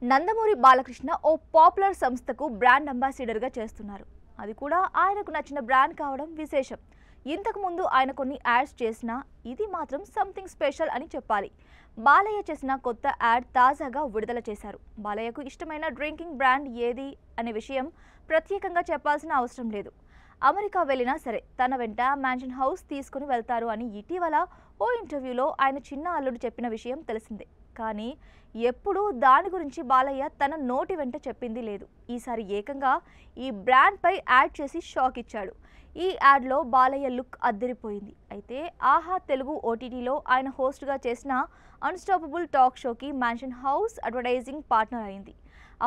నందమూరి బాలకృష్ణ ఓ popular సంస్థకు brand అంబాసిడర్గా చేస్తున్నారు. అది కూడా ఆయనకు నచ్చిన బ్రాండ్ కావడం విశేషం. ఇంతకు ముందు ఆయన కొన్ని యాడ్స్ చేసినా ఇది మాత్రం సంథింగ్ స్పెషల్ అని చెప్పాలి. బాలయ్య చేసిన కొత్త యాడ్ తాజాగా విడుదల చేశారు. బాలయ్యకు ఇష్టమైన డ్రింకింగ్ బ్రాండ్ ఏది అనే విషయం ప్రత్యేకంగా చెప్పాల్సిన అవసరం లేదు. అమెరికా వెళ్ళినా సరే తన వెంట మ్యాన్షన్ హౌస్ తీసుకుని వెళ్తారు అని ఇటీవల ఓ ఇంటర్వ్యూలో ఆయన చిన్న అల్లుడు చెప్పిన విషయం తెలిసిందే. కానీ ఎప్పుడూ దాని గురించి బాలయ్య తన నోటి వెంట చెప్పింది లేదు. ఈసారి ఏకంగా ఈ బ్రాండ్పై యాడ్ చేసి షాక్ ఇచ్చాడు. ఈ యాడ్లో బాలయ్య లుక్ అద్దరిపోయింది. అయితే ఆహా తెలుగు ఓటీటీలో ఆయన హోస్ట్గా చేసిన అన్స్టాపబుల్ టాక్ షోకి మ్యాన్షన్ హౌస్ అడ్వర్టైజింగ్ పార్ట్నర్ అయింది.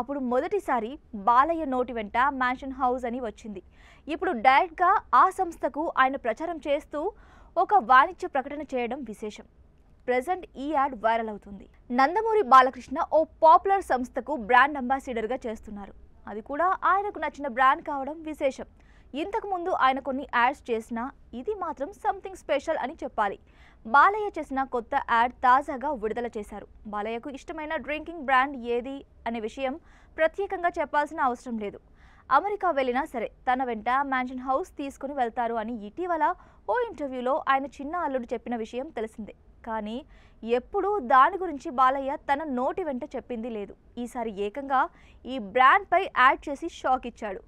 అప్పుడు మొదటిసారి బాలయ్య నోటి వెంట మ్యాన్షన్ హౌస్ అని వచ్చింది. ఇప్పుడు డైరెక్ట్గా ఆ సంస్థకు ఆయన ప్రచారం చేస్తూ ఒక వాణిజ్య ప్రకటన చేయడం విశేషం. ప్రెజెంట్ ఈ యాడ్ వైరల్ అవుతుంది. నందమూరి బాలకృష్ణ ఓ పాపులర్ సంస్థకు బ్రాండ్ అంబాసిడర్గా చేస్తున్నారు. అది కూడా ఆయనకు నచ్చిన బ్రాండ్ కావడం విశేషం. ఇంతకు ముందు ఆయన కొన్ని యాడ్స్ చేసినా ఇది మాత్రం సంథింగ్ స్పెషల్ అని చెప్పాలి. బాలయ్య చేసిన కొత్త యాడ్ తాజాగా విడుదల చేశారు. బాలయ్యకు ఇష్టమైన డ్రింకింగ్ బ్రాండ్ ఏది అనే విషయం ప్రత్యేకంగా చెప్పాల్సిన అవసరం లేదు. అమెరికా వెళ్ళినా సరే తన వెంట మ్యాన్షన్ హౌస్ తీసుకుని వెళ్తారు అని ఇటీవల ఓ ఇంటర్వ్యూలో ఆయన చిన్న అల్లుడు చెప్పిన విషయం తెలిసిందే. కానీ ఎప్పుడూ దాని గురించి బాలయ్య తన నోటి వెంట చెప్పింది లేదు. ఈసారి ఏకంగా ఈ బ్రాండ్పై యాడ్ చేసి షాక్ ఇచ్చాడు.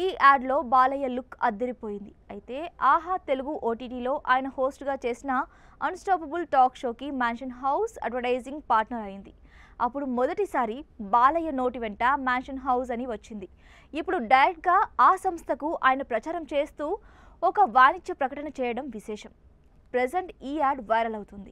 ఈ యాడ్లో బాలయ్య లుక్ అద్దరిపోయింది. అయితే ఆహా తెలుగు ఓటీటీలో ఆయన హోస్ట్గా చేసిన అన్స్టాపబుల్ టాక్ షోకి మ్యాన్షన్ హౌస్ అడ్వర్టైజింగ్ పార్ట్నర్ అయింది. అప్పుడు మొదటిసారి బాలయ్య నోటి వెంట మ్యాన్షన్ హౌస్ అని వచ్చింది. ఇప్పుడు డైరెక్ట్గా ఆ సంస్థకు ఆయన ప్రచారం చేస్తూ ఒక వాణిజ్య ప్రకటన చేయడం విశేషం. ప్రెజెంట్ ఈ యాడ్ వైరల్ అవుతుంది.